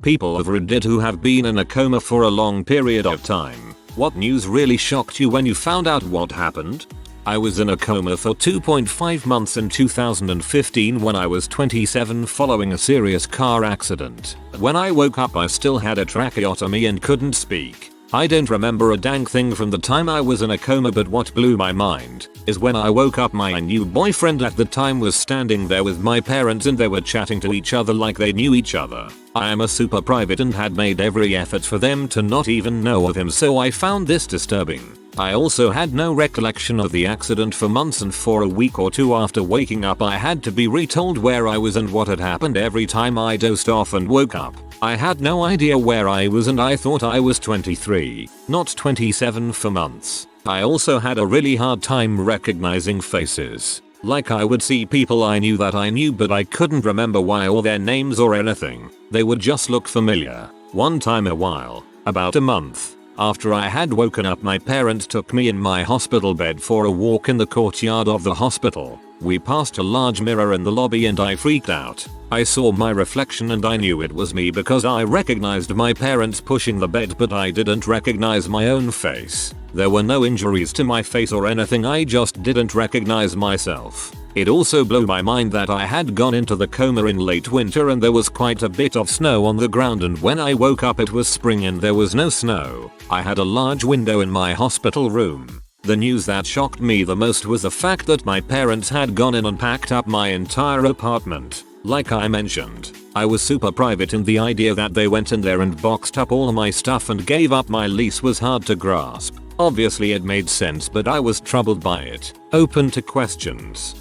People of Reddit who have been in a coma for a long period of time. What news really shocked you when you found out what happened? I was in a coma for 2.5 months in 2015 when I was 27 following a serious car accident. When I woke up I still had a tracheotomy and couldn't speak. I don't remember a dang thing from the time I was in a coma, but what blew my mind is when I woke up my new boyfriend at the time was standing there with my parents and they were chatting to each other like they knew each other. I am a super private and had made every effort for them to not even know of him, so I found this disturbing. I also had no recollection of the accident for months, and for a week or two after waking up I had to be retold where I was and what had happened every time I dozed off and woke up. I had no idea where I was and I thought I was 23, not 27 for months. I also had a really hard time recognizing faces. Like I would see people I knew that I knew, but I couldn't remember why or their names or anything. They would just look familiar. One time about a month after I had woken up, my parents took me in my hospital bed for a walk in the courtyard of the hospital. We passed a large mirror in the lobby and I freaked out. I saw my reflection and I knew it was me because I recognized my parents pushing the bed, but I didn't recognize my own face. There were no injuries to my face or anything, I just didn't recognize myself. It also blew my mind that I had gone into the coma in late winter and there was quite a bit of snow on the ground, and when I woke up it was spring and there was no snow. I had a large window in my hospital room. The news that shocked me the most was the fact that my parents had gone in and packed up my entire apartment. Like I mentioned, I was super private and the idea that they went in there and boxed up all my stuff and gave up my lease was hard to grasp. Obviously it made sense, but I was troubled by it. Open to questions.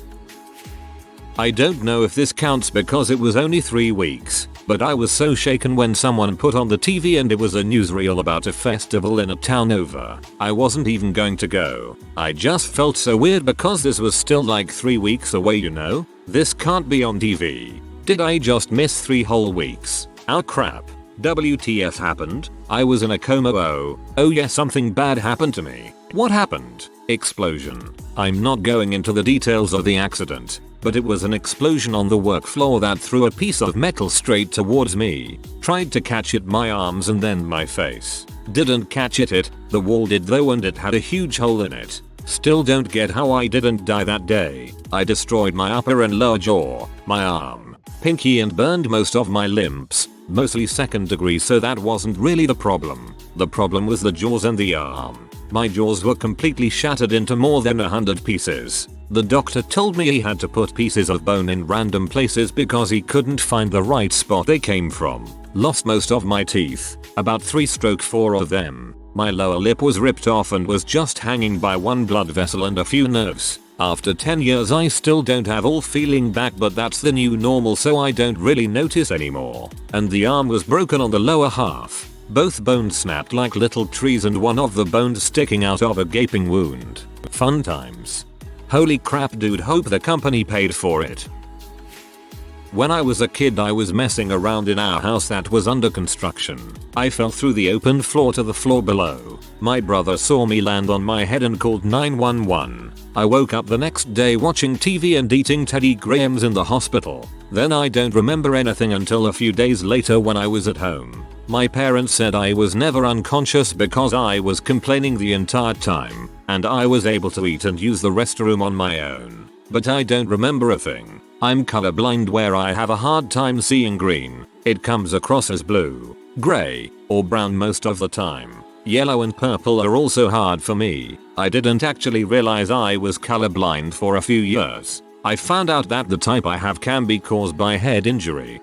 I don't know if this counts because it was only 3 weeks, but I was so shaken when someone put on the TV and it was a newsreel about a festival in a town over. I wasn't even going to go. I just felt so weird because this was still like 3 weeks away, you know? This can't be on TV. Did I just miss 3 whole weeks? Oh crap. WTF happened? I was in a coma. Oh yeah, something bad happened to me. What happened? Explosion. I'm not going into the details of the accident, but it was an explosion on the work floor that threw a piece of metal straight towards me. Tried to catch it my arms and then my face. Didn't catch it, the wall did though, and it had a huge hole in it. Still don't get how I didn't die that day. I destroyed my upper and lower jaw, my arm, pinky, and burned most of my limbs, mostly 2nd degree, so that wasn't really the problem. The problem was the jaws and the arm. My jaws were completely shattered into more than 100 pieces. The doctor told me he had to put pieces of bone in random places because he couldn't find the right spot they came from. Lost most of my teeth, about 3/4 of them. My lower lip was ripped off and was just hanging by one blood vessel and a few nerves. After 10 years I still don't have all feeling back, but that's the new normal, so I don't really notice anymore. And the arm was broken on the lower half. Both bones snapped like little trees and one of the bones sticking out of a gaping wound. Fun times. Holy crap dude, hope the company paid for it. When I was a kid I was messing around in our house that was under construction. I fell through the open floor to the floor below. My brother saw me land on my head and called 911. I woke up the next day watching TV and eating Teddy Grahams in the hospital. Then I don't remember anything until a few days later when I was at home. My parents said I was never unconscious because I was complaining the entire time, and I was able to eat and use the restroom on my own. But I don't remember a thing. I'm colorblind where I have a hard time seeing green. It comes across as blue, gray, or brown most of the time. Yellow and purple are also hard for me. I didn't actually realize I was colorblind for a few years. I found out that the type I have can be caused by head injury.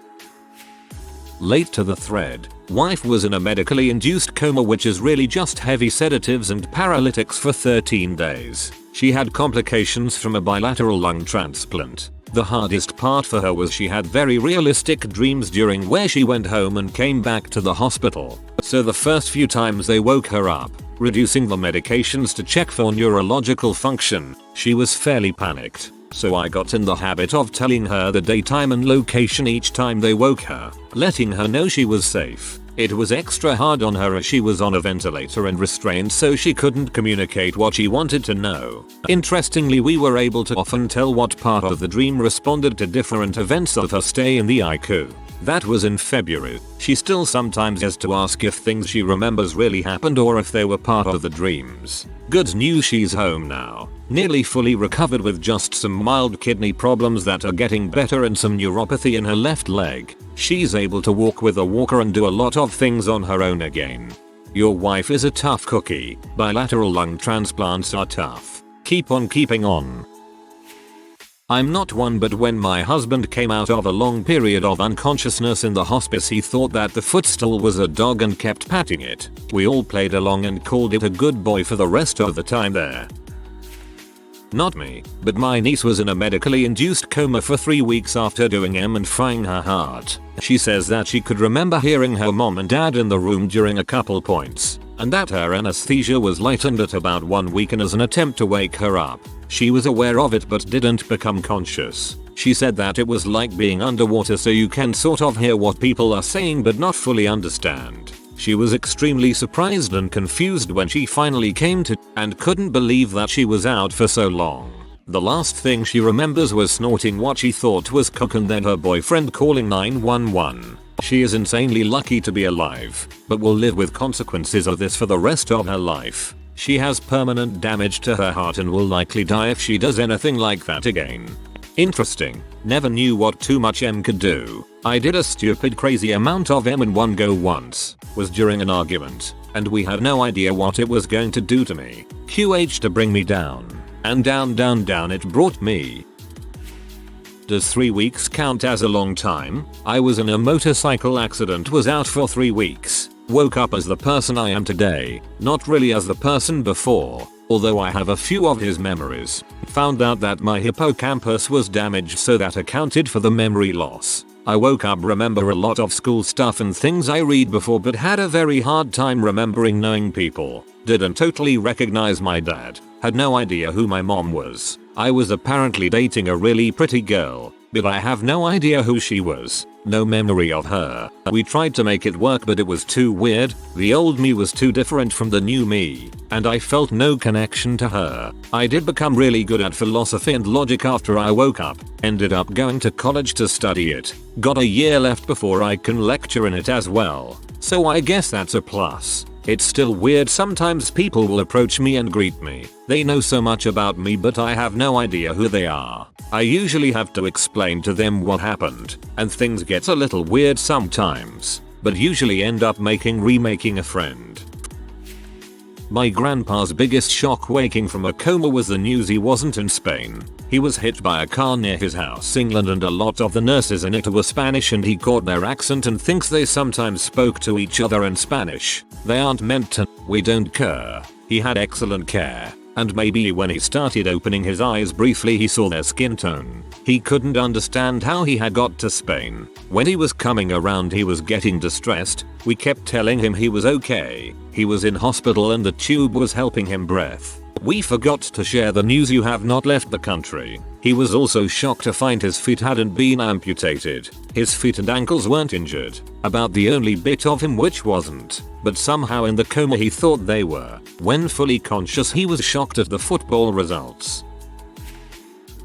Late to the thread. Wife was in a medically induced coma, which is really just heavy sedatives and paralytics, for 13 days. She had complications from a bilateral lung transplant. The hardest part for her was she had very realistic dreams during where she went home and came back to the hospital. So the first few times they woke her up, reducing the medications to check for neurological function, she was fairly panicked. So I got in the habit of telling her the daytime and location each time they woke her, letting her know she was safe. It was extra hard on her as she was on a ventilator and restrained, so she couldn't communicate what she wanted to know. Interestingly, we were able to often tell what part of the dream responded to different events of her stay in the ICU. That was in February. She still sometimes has to ask if things she remembers really happened or if they were part of the dreams. Good news, she's home now. Nearly fully recovered with just some mild kidney problems that are getting better and some neuropathy in her left leg. She's able to walk with a walker and do a lot of things on her own again. Your wife is a tough cookie. Bilateral lung transplants are tough. Keep on keeping on. I'm not one, but when my husband came out of a long period of unconsciousness in the hospice, he thought that the footstool was a dog and kept patting it. We all played along and called it a good boy for the rest of the time there. Not me, but my niece was in a medically induced coma for 3 weeks after doing and frying her heart. She says that she could remember hearing her mom and dad in the room during a couple points, and that her anesthesia was lightened at about 1 week in as an attempt to wake her up. She was aware of it but didn't become conscious. She said that it was like being underwater, so you can sort of hear what people are saying but not fully understand. She was extremely surprised and confused when she finally came to and couldn't believe that she was out for so long. The last thing she remembers was snorting what she thought was coke and then her boyfriend calling 911. She is insanely lucky to be alive, but will live with consequences of this for the rest of her life. She has permanent damage to her heart and will likely die if she does anything like that again. Interesting. Never knew what too much could do. I did a stupid crazy amount of in one go once. Was during an argument, and we had no idea what it was going to do to me. QH to bring me down. And down it brought me. Does 3 weeks count as a long time? I was in a motorcycle accident, was out for 3 weeks. Woke up as the person I am today, not really as the person before, although I have a few of his memories. Found out that my hippocampus was damaged, so that accounted for the memory loss. I woke up, remember a lot of school stuff and things I read before, but had a very hard time remembering knowing people. Didn't totally recognize my dad. Had no idea who my mom was. I was apparently dating a really pretty girl, but I have no idea who she was. No memory of her. We tried to make it work, but it was too weird. The old me was too different from the new me, and I felt no connection to her. I did become really good at philosophy and logic after I woke up. Ended up going to college to study it. Got a year left before I can lecture in it as well. So I guess that's a plus. It's still weird, sometimes people will approach me and greet me. They know so much about me but I have no idea who they are. I usually have to explain to them what happened, and things get a little weird sometimes, but usually end up remaking a friend. My grandpa's biggest shock waking from a coma was the news he wasn't in Spain. He was hit by a car near his house, England, and a lot of the nurses in it were Spanish and he caught their accent and thinks they sometimes spoke to each other in Spanish. They aren't meant to. We don't care. He had excellent care. And maybe when he started opening his eyes briefly he saw their skin tone. He couldn't understand how he had got to Spain. When he was coming around he was getting distressed. We kept telling him he was okay. He was in hospital and the tube was helping him breathe. We forgot to share the news you have not left the country. He was also shocked to find his feet hadn't been amputated. His feet and ankles weren't injured. About the only bit of him which wasn't. But somehow in the coma he thought they were. When fully conscious he was shocked at the football results.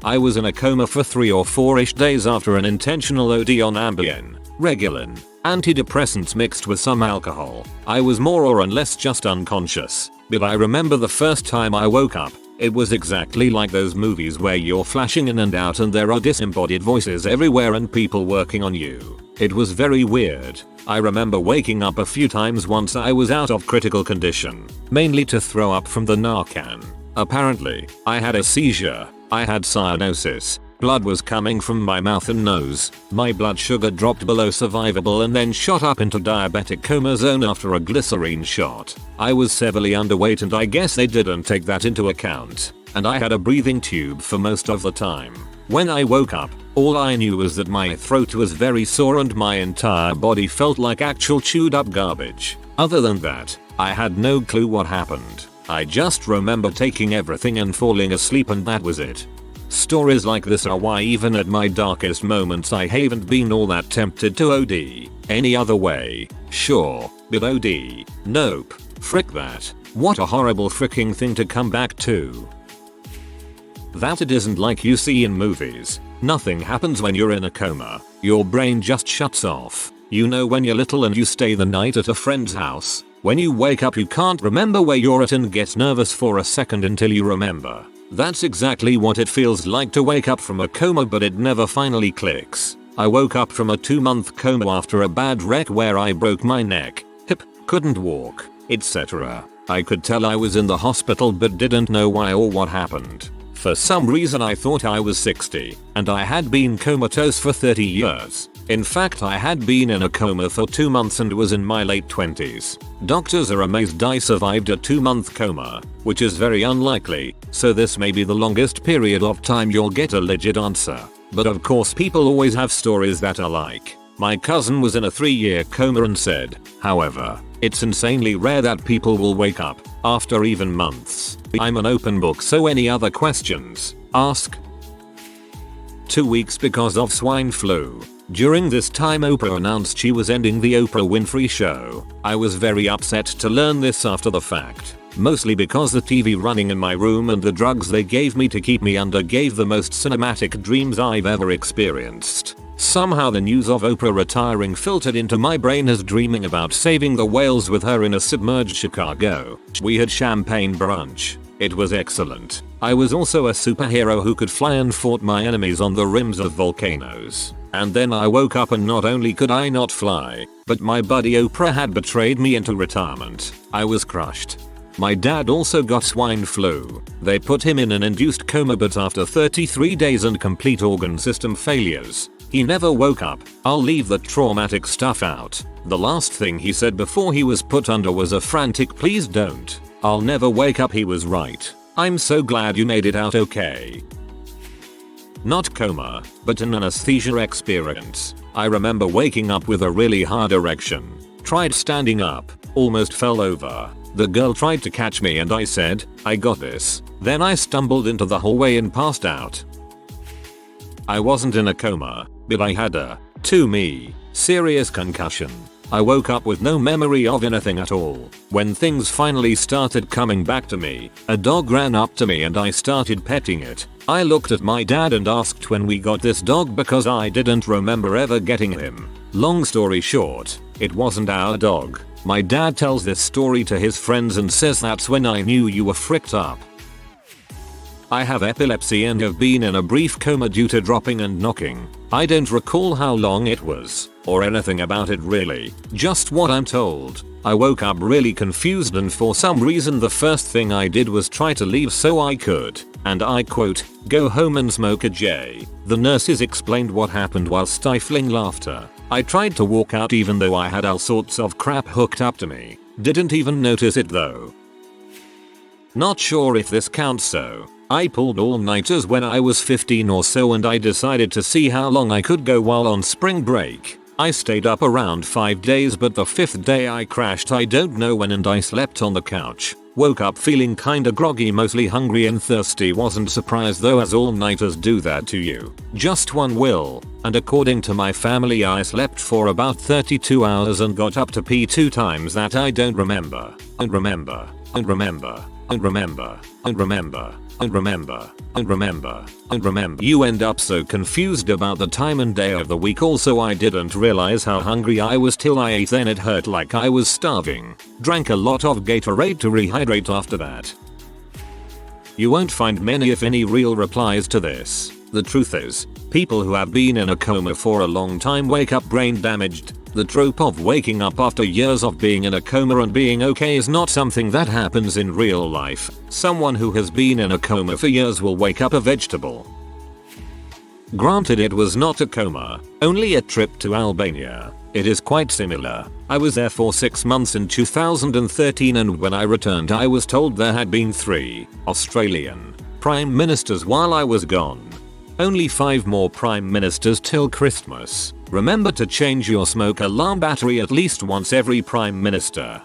I was in a coma for 3 or 4ish days after an intentional OD on Ambien, Regulin, antidepressants mixed with some alcohol. I was more or less just unconscious. But I remember the first time I woke up, it was exactly like those movies where you're flashing in and out and there are disembodied voices everywhere and people working on you. It was very weird. I remember waking up a few times once I was out of critical condition, mainly to throw up from the Narcan. Apparently, I had a seizure. I had cyanosis. Blood was coming from my mouth and nose. My blood sugar dropped below survivable and then shot up into diabetic coma zone after a glycerine shot. I was severely underweight and I guess they didn't take that into account. And I had a breathing tube for most of the time. When I woke up, all I knew was that my throat was very sore and my entire body felt like actual chewed up garbage. Other than that, I had no clue what happened. I just remember taking everything and falling asleep and that was it. Stories like this are why even at my darkest moments I haven't been all that tempted to OD. Any other way, sure, but OD, nope, frick that. What a horrible fricking thing to come back to. That it isn't like you see in movies. Nothing happens when you're in a coma. Your brain just shuts off. You know when you're little and you stay the night at a friend's house. When you wake up you can't remember where you're at and get nervous for a second until you remember. That's exactly what it feels like to wake up from a coma, but it never finally clicks. I woke up from a 2-month coma after a bad wreck where I broke my neck, hip, couldn't walk, etc. I could tell I was in the hospital but didn't know why or what happened. For some reason I thought I was 60, and I had been comatose for 30 years. In fact, I had been in a coma for 2 months and was in my late 20s. Doctors are amazed I survived a 2-month coma, which is very unlikely, so this may be the longest period of time you'll get a legit answer. But of course people always have stories that are like, my cousin was in a 3-year coma and said, however, it's insanely rare that people will wake up after even months. I'm an open book, so any other questions, ask. 2 weeks because of swine flu. During this time Oprah announced she was ending the Oprah Winfrey Show. I was very upset to learn this after the fact. Mostly because the TV running in my room and the drugs they gave me to keep me under gave the most cinematic dreams I've ever experienced. Somehow the news of Oprah retiring filtered into my brain as dreaming about saving the whales with her in a submerged Chicago. We had champagne brunch. It was excellent. I was also a superhero who could fly and fought my enemies on the rims of volcanoes. And then I woke up and not only could I not fly, but my buddy Oprah had betrayed me into retirement. I was crushed. My dad also got swine flu. They put him in an induced coma, but after 33 days and complete organ system failures, he never woke up. I'll leave the traumatic stuff out. The last thing he said before he was put under was a frantic "please don't. I'll never wake up." He was right. I'm so glad you made it out okay. Not coma, but an anesthesia experience. I remember waking up with a really hard erection. Tried standing up, almost fell over. The girl tried to catch me and I said, "I got this." Then I stumbled into the hallway and passed out. I wasn't in a coma, but I had a, to me, serious concussion. I woke up with no memory of anything at all. When things finally started coming back to me, a dog ran up to me and I started petting it. I looked at my dad and asked when we got this dog because I didn't remember ever getting him. Long story short, it wasn't our dog. My dad tells this story to his friends and says that's when I knew you were fricked up. I have epilepsy and have been in a brief coma due to dropping and knocking. I don't recall how long it was, or anything about it really, just what I'm told. I woke up really confused and for some reason the first thing I did was try to leave so I could, and I quote, "go home and smoke a J." The nurses explained what happened while stifling laughter. I tried to walk out even though I had all sorts of crap hooked up to me. Didn't even notice it though. Not sure if this counts, so I pulled all-nighters when I was 15 or so and I decided to see how long I could go while on spring break. I stayed up around 5 days, but the 5th day I crashed I don't know when and I slept on the couch. Woke up feeling kinda groggy, mostly hungry and thirsty. Wasn't surprised though, as all-nighters do that to you. Just one will. And according to my family I slept for about 32 hours and got up to pee 2 times that I don't remember. And remember. And remember. And remember. And remember. And remember. And remember. And remember. You end up so confused about the time and day of the week. Also, I didn't realize how hungry I was till I ate, then it hurt like I was starving. Drank a lot of Gatorade to rehydrate after that. You won't find many if any real replies to this. The truth is, people who have been in a coma for a long time wake up brain damaged. The trope of waking up after years of being in a coma and being okay is not something that happens in real life. Someone who has been in a coma for years will wake up a vegetable. Granted, it was not a coma, only a trip to Albania. It is quite similar. I was there for 6 months in 2013 and when I returned I was told there had been 3 Australian Prime Ministers while I was gone. Only 5 more Prime Ministers till Christmas. Remember to change your smoke alarm battery at least once every Prime Minister.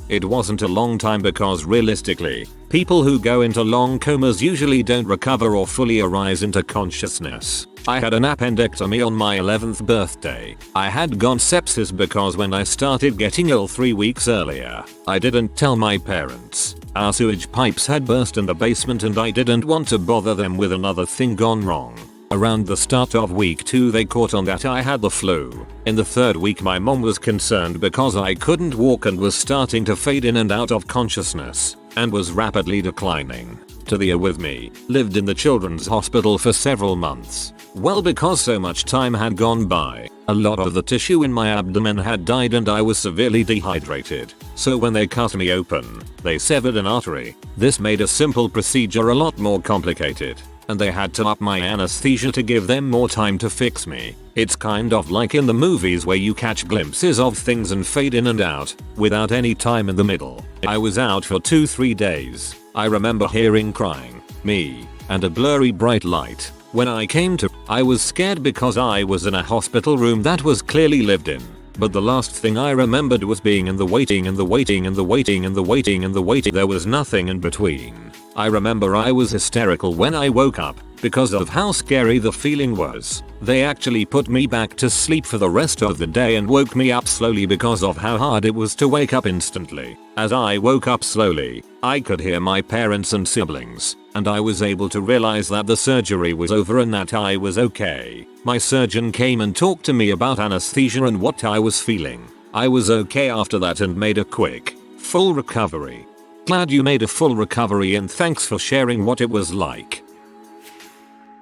It wasn't a long time because realistically, people who go into long comas usually don't recover or fully arise into consciousness. I had an appendectomy on my 11th birthday. I had got sepsis because when I started getting ill 3 weeks earlier, I didn't tell my parents. Our sewage pipes had burst in the basement and I didn't want to bother them with another thing gone wrong. Around the start of week 2 they caught on that I had the flu. In the 3rd week my mom was concerned because I couldn't walk and was starting to fade in and out of consciousness and was rapidly declining. Talia with me lived in the children's hospital for several months. Well, because so much time had gone by, a lot of the tissue in my abdomen had died and I was severely dehydrated. So when they cut me open, they severed an artery. This made a simple procedure a lot more complicated, and they had to up my anesthesia to give them more time to fix me. It's kind of like in the movies where you catch glimpses of things and fade in and out, without any time in the middle. I was out for 2-3 days. I remember hearing crying, me, and a blurry bright light. When I came to, I was scared because I was in a hospital room that was clearly lived in. But the last thing I remembered was being in the waiting and the waiting and the waiting and the waiting and the waiting. There was nothing in between. I remember I was hysterical when I woke up because of how scary the feeling was. They actually put me back to sleep for the rest of the day and woke me up slowly because of how hard it was to wake up instantly. As I woke up slowly, I could hear my parents and siblings, and I was able to realize that the surgery was over and that I was okay. My surgeon came and talked to me about anesthesia and what I was feeling. I was okay after that and made a quick, full recovery. Glad you made a full recovery and thanks for sharing what it was like.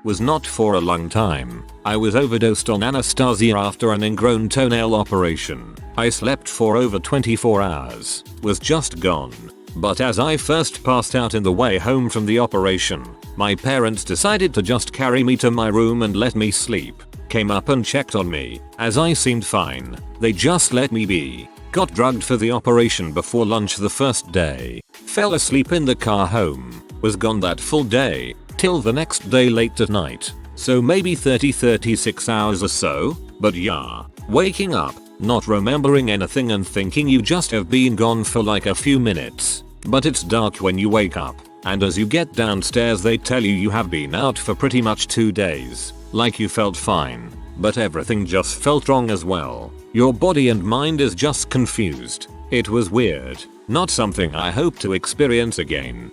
Was not for a long time. I was overdosed on anesthesia after an ingrown toenail operation. I slept for over 24 hours. Was just gone. But as I first passed out in the way home from the operation, my parents decided to just carry me to my room and let me sleep. Came up and checked on me. As I seemed fine, they just let me be. Got drugged for the operation before lunch the first day. Fell asleep in the car home. Was gone that full day, till the next day late at night. So maybe 36 hours or so, but yeah. Waking up, not remembering anything and thinking you just have been gone for like a few minutes. But it's dark when you wake up, and as you get downstairs they tell you have been out for pretty much 2 days. Like you felt fine, but everything just felt wrong as well. Your body and mind is just confused. It was weird, not something I hope to experience again.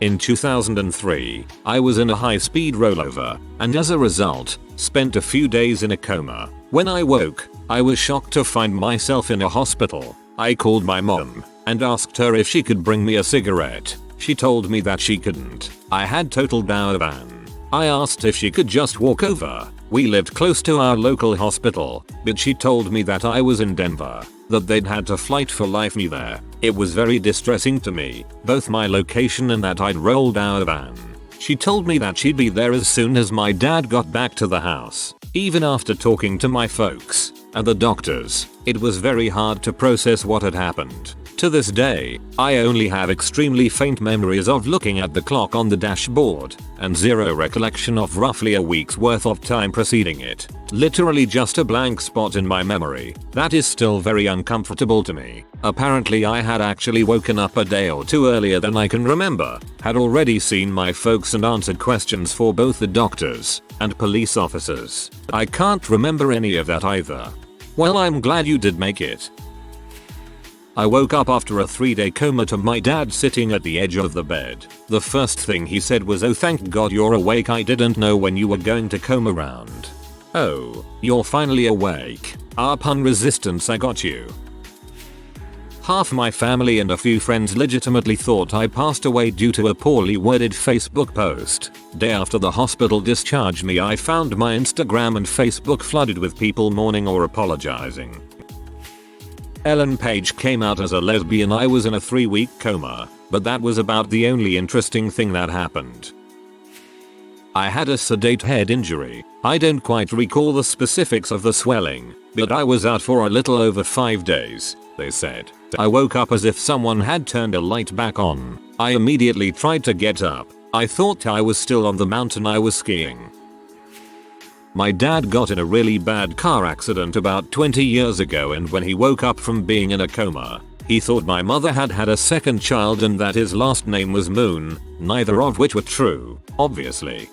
In 2003, I was in a high-speed rollover, and as a result, spent a few days in a coma. When I woke, I was shocked to find myself in a hospital. I called my mom and asked her if she could bring me a cigarette. She told me that she couldn't. I had total ban. I asked if she could just walk over. We lived close to our local hospital, but she told me that I was in Denver, that they'd had to flight for life me there. It was very distressing to me, both my location and that I'd rolled our van. She told me that she'd be there as soon as my dad got back to the house. Even after talking to my folks and the doctors, it was very hard to process what had happened. To this day, I only have extremely faint memories of looking at the clock on the dashboard, and zero recollection of roughly a week's worth of time preceding it. Literally just a blank spot in my memory. That is still very uncomfortable to me. Apparently I had actually woken up a day or two earlier than I can remember, had already seen my folks and answered questions for both the doctors and police officers. I can't remember any of that either. Well, I'm glad you did make it. I woke up after a 3-day coma to my dad sitting at the edge of the bed. The first thing he said was, "Oh, thank God you're awake. I didn't know when you were going to come around." "Oh, you're finally awake. Pun resistance, I got you." Half my family and a few friends legitimately thought I passed away due to a poorly worded Facebook post. Day after the hospital discharged me, I found my Instagram and Facebook flooded with people mourning or apologizing. Ellen Page came out as a lesbian. I was in a 3-week coma, but that was about the only interesting thing that happened. I had a sedate head injury. I don't quite recall the specifics of the swelling, but I was out for a little over 5 days, they said. I woke up as if someone had turned a light back on. I immediately tried to get up. I thought I was still on the mountain I was skiing. My dad got in a really bad car accident about 20 years ago, and when he woke up from being in a coma, he thought my mother had had a second child and that his last name was Moon, neither of which were true, obviously.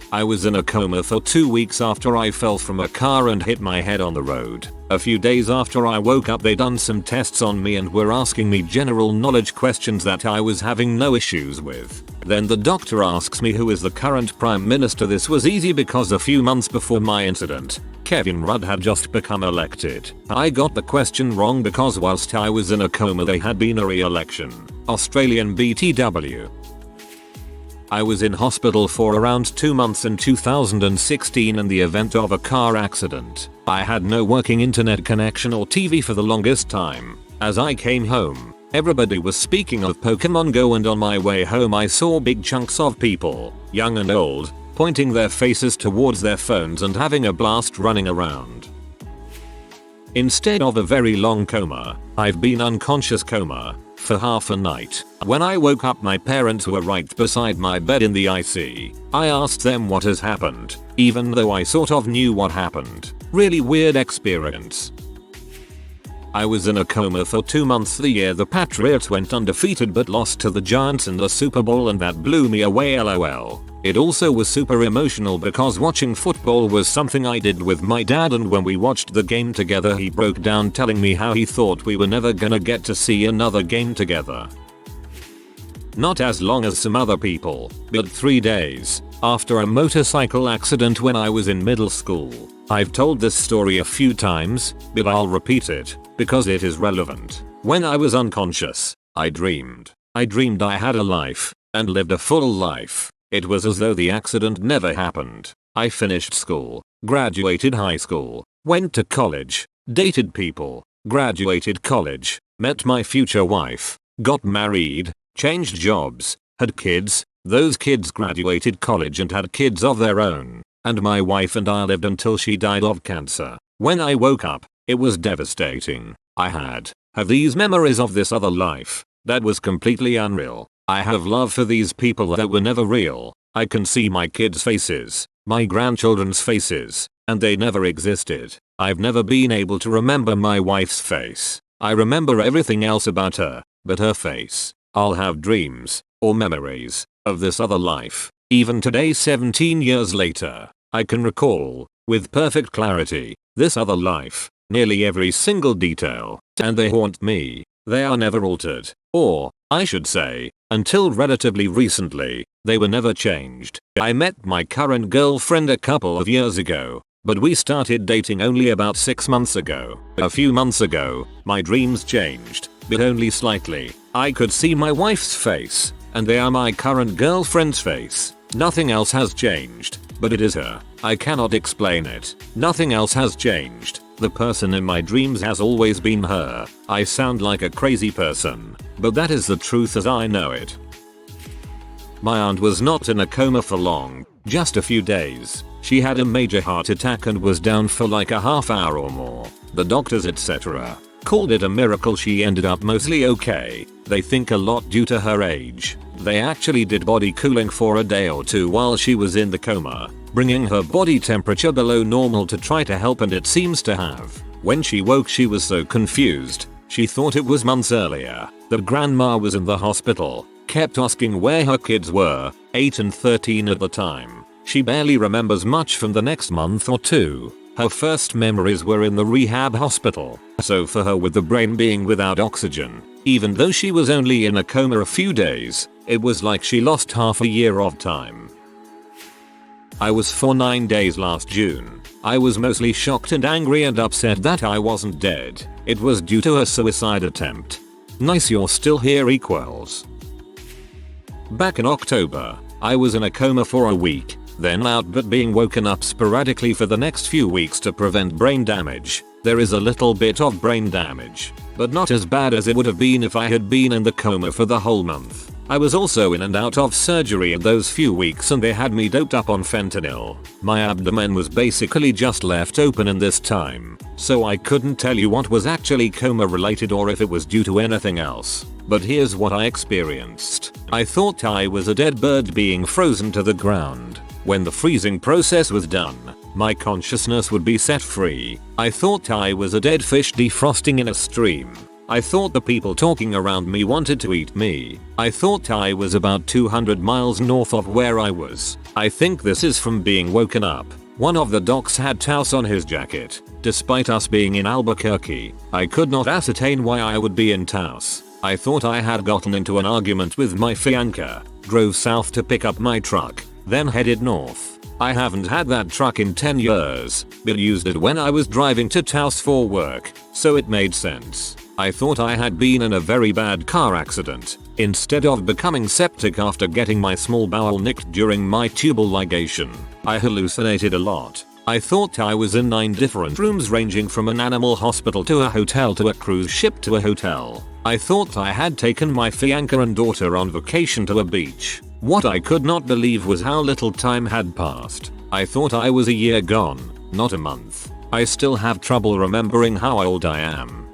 I was in a coma for 2 weeks after I fell from a car and hit my head on the road. A few days after I woke up, they done some tests on me and were asking me general knowledge questions that I was having no issues with. Then the doctor asks me who is the current prime minister. This was easy because a few months before my incident, Kevin Rudd had just become elected. I got the question wrong because whilst I was in a coma there had been a re-election. Australian BTW. I was in hospital for around 2 months in 2016 in the event of a car accident. I had no working internet connection or TV for the longest time. As I came home, everybody was speaking of Pokemon Go, and on my way home I saw big chunks of people, young and old, pointing their faces towards their phones and having a blast running around. Instead of a very long coma, I've been unconscious coma for half a night. When I woke up, my parents were right beside my bed in the IC. I asked them what has happened, even though I sort of knew what happened. Really weird experience. I was in a coma for 2 months the year the Patriots went undefeated but lost to the Giants in the Super Bowl, and that blew me away, lol. It also was super emotional because watching football was something I did with my dad, and when we watched the game together he broke down telling me how he thought we were never gonna get to see another game together. Not as long as some other people, but 3 days after a motorcycle accident when I was in middle school. I've told this story a few times, but I'll repeat it because it is relevant. When I was unconscious, I dreamed I had a life and lived a full life. It was as though the accident never happened. I finished school, graduated high school, went to college, dated people, graduated college, met my future wife, got married, changed jobs, had kids. Those kids graduated college and had kids of their own, and my wife and I lived until she died of cancer. When I woke up, it was devastating. I have these memories of this other life that was completely unreal. I have love for these people that were never real. I can see my kids' faces, my grandchildren's faces, and they never existed. I've never been able to remember my wife's face. I remember everything else about her, but her face. I'll have dreams, or memories, of this other life. Even today, 17 years later, I can recall, with perfect clarity, this other life, nearly every single detail, and they haunt me. They are never altered, or, I should say, until relatively recently, they were never changed. I met my current girlfriend a couple of years ago, but we started dating only about 6 months ago. A few months ago, my dreams changed, but only slightly. I could see my wife's face, and they are my current girlfriend's face. Nothing else has changed, but it is her. I cannot explain it. Nothing else has changed. The person in my dreams has always been her. I sound like a crazy person, but that is the truth as I know it. My aunt was not in a coma for long, just a few days. She had a major heart attack and was down for like a half hour or more. The doctors etc. called it a miracle she ended up mostly okay. They think a lot due to her age. They actually did body cooling for a day or two while she was in the coma, bringing her body temperature below normal to try to help, and it seems to have. When she woke she was so confused, she thought it was months earlier. The grandma was in the hospital, kept asking where her kids were, 8 and 13 at the time. She barely remembers much from the next month or two. Her first memories were in the rehab hospital, so for her, with the brain being without oxygen, even though she was only in a coma a few days, it was like she lost half a year of time. I was for 9 days last June. I was mostly shocked and angry and upset that I wasn't dead. It was due to a suicide attempt. Nice you're still here equals. Back in October, I was in a coma for a week, then out but being woken up sporadically for the next few weeks to prevent brain damage. There is a little bit of brain damage, but not as bad as it would have been if I had been in the coma for the whole month. I was also in and out of surgery in those few weeks and they had me doped up on fentanyl. My abdomen was basically just left open in this time, so I couldn't tell you what was actually coma related or if it was due to anything else. But here's what I experienced. I thought I was a dead bird being frozen to the ground. When the freezing process was done, my consciousness would be set free. I thought I was a dead fish defrosting in a stream. I thought the people talking around me wanted to eat me. I thought I was about 200 miles north of where I was. I think this is from being woken up. One of the docs had Taos on his jacket. Despite us being in Albuquerque, I could not ascertain why I would be in Taos. I thought I had gotten into an argument with my fiancé, drove south to pick up my truck, then headed north. I haven't had that truck in 10 years, but used it when I was driving to Taos for work, so it made sense. I thought I had been in a very bad car accident, instead of becoming septic after getting my small bowel nicked during my tubal ligation. I hallucinated a lot. I thought I was in 9 different rooms ranging from an animal hospital to a hotel to a cruise ship to a hotel. I thought I had taken my fiancé and daughter on vacation to a beach. What I could not believe was how little time had passed. I thought I was a year gone, not a month. I still have trouble remembering how old I am.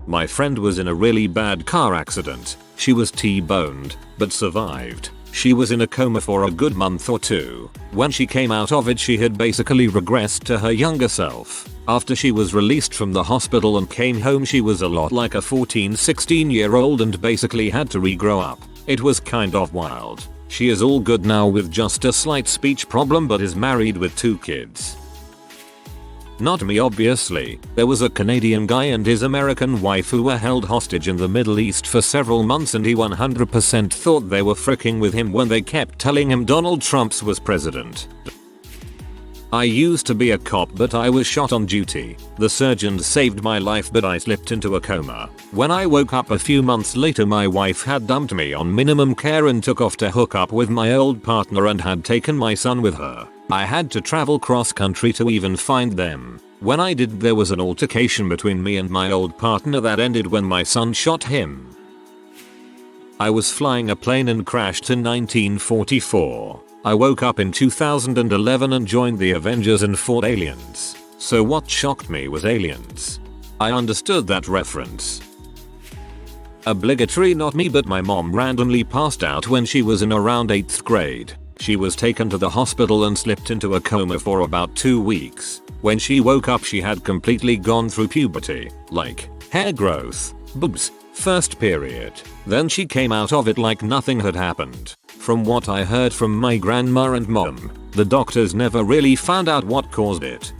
My friend was in a really bad car accident. She was T-boned, but survived. She was in a coma for a good month or 2. When she came out of it, she had basically regressed to her younger self. After she was released from the hospital and came home, she was a lot like a 14-16-year-old and basically had to regrow up. It was kind of wild. She is all good now with just a slight speech problem but is married with 2 kids. Not me, obviously. There was a Canadian guy and his American wife who were held hostage in the Middle East for several months, and he 100% thought they were fricking with him when they kept telling him Donald Trump was president. I used to be a cop, but I was shot on duty. The surgeons saved my life, but I slipped into a coma. When I woke up a few months later, my wife had dumped me on minimum care and took off to hook up with my old partner and had taken my son with her. I had to travel cross country to even find them. When I did, there was an altercation between me and my old partner that ended when my son shot him. I was flying a plane and crashed in 1944. I woke up in 2011 and joined the Avengers and fought aliens. So what shocked me was aliens. I understood that reference. Obligatory, not me, but my mom randomly passed out when she was in around 8th grade. She was taken to the hospital and slipped into a coma for about 2 weeks. When she woke up, she had completely gone through puberty, like hair growth, boobs, first period. Then she came out of it like nothing had happened. From what I heard from my grandma and mom, the doctors never really found out what caused it.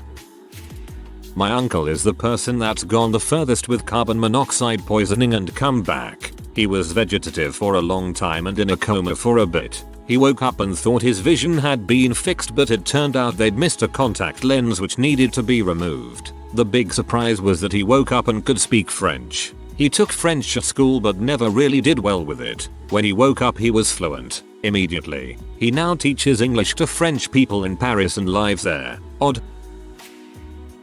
My uncle is the person that's gone the furthest with carbon monoxide poisoning and come back. He was vegetative for a long time and in a coma for a bit. He woke up and thought his vision had been fixed, but it turned out they'd missed a contact lens which needed to be removed. The big surprise was that he woke up and could speak French. He took French at school but never really did well with it. When he woke up, he was fluent immediately. He now teaches English to French people in Paris and lives there. Odd.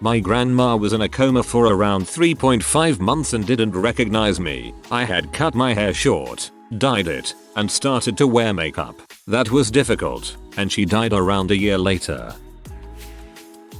My grandma was in a coma for around 3.5 months and didn't recognize me. I had cut my hair short, dyed it, and started to wear makeup. That was difficult, and she died around a year later.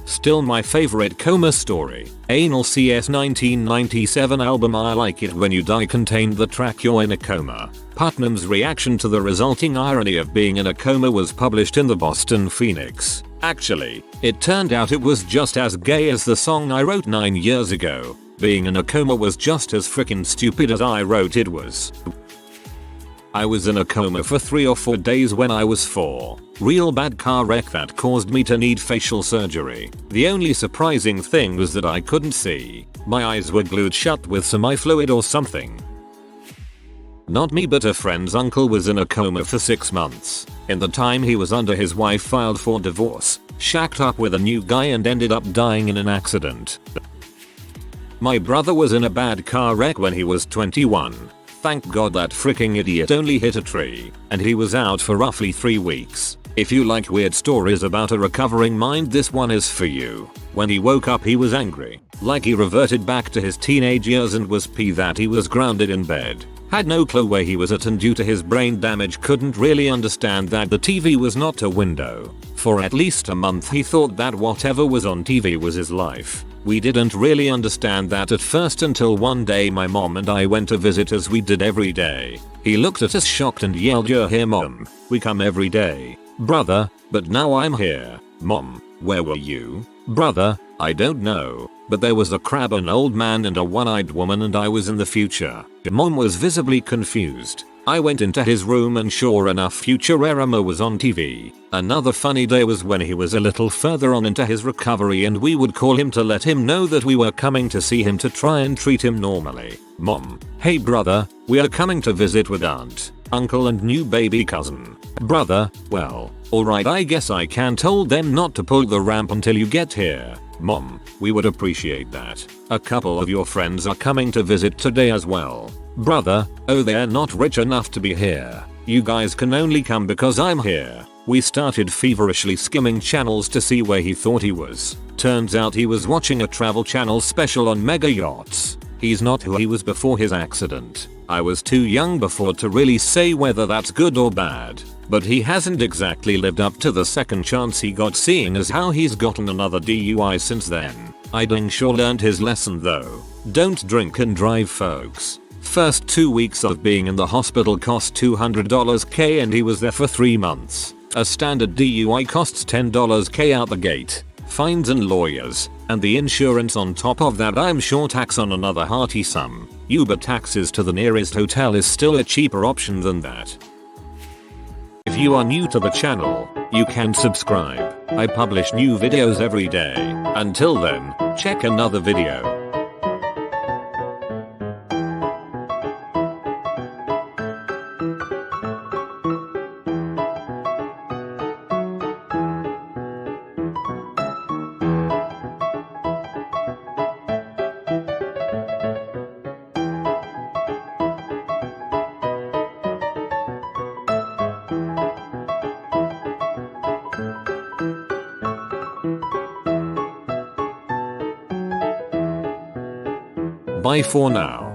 Still my favorite coma story. Anal CS 1997 album I Like It When You Die contained the track You're in a Coma. Putnam's reaction to the resulting irony of being in a coma was published in the Boston Phoenix. Actually, it turned out it was just as gay as the song I wrote 9 years ago. Being in a coma was just as frickin' stupid as I wrote it was. I was in a coma for 3 or 4 days when I was 4. Real bad car wreck that caused me to need facial surgery. The only surprising thing was that I couldn't see. My eyes were glued shut with some eye fluid or something. Not me, but a friend's uncle was in a coma for 6 months. In the time he was under, his wife filed for divorce, shacked up with a new guy and ended up dying in an accident. My brother was in a bad car wreck when he was 21. Thank God that freaking idiot only hit a tree, and he was out for roughly 3 weeks. If you like weird stories about a recovering mind, this one is for you. When he woke up, he was angry, like he reverted back to his teenage years, and was pissed that he was grounded in bed. Had no clue where he was at, and due to his brain damage couldn't really understand that the TV was not a window. For at least a month he thought that whatever was on TV was his life. We didn't really understand that at first until one day my mom and I went to visit as we did every day. He looked at us shocked and yelled, "You're here, Mom. We come every day, brother, but now I'm here." Mom, where were you? Brother, I don't know, but there was a crab, an old man and a one-eyed woman, and I was in the future. Mom was visibly confused. I went into his room and sure enough Futurama was on TV. Another funny day was when he was a little further on into his recovery and we would call him to let him know that we were coming to see him to try and treat him normally. Mom, hey brother, we are coming to visit with aunt, uncle and new baby cousin. Brother, well, alright, I guess I can. Told them not to pull the ramp until you get here. Mom, we would appreciate that. A couple of your friends are coming to visit today as well. Brother, oh, they're not rich enough to be here. You guys can only come because I'm here. We started feverishly skimming channels to see where he thought he was. Turns out he was watching a Travel Channel special on mega yachts. He's not who he was before his accident. I was too young before to really say whether that's good or bad. But he hasn't exactly lived up to the second chance he got, seeing as how he's gotten another DUI since then. I dang sure learned his lesson though. Don't drink and drive, folks. First 2 weeks of being in the hospital cost $200K and he was there for 3 months. A standard DUI costs $10K out the gate. Fines and lawyers, and the insurance on top of that. I'm sure tax on another hearty sum. Uber taxes to the nearest hotel is still a cheaper option than that. If you are new to the channel, you can subscribe. I publish new videos every day. Until then, check another video. Bye for now.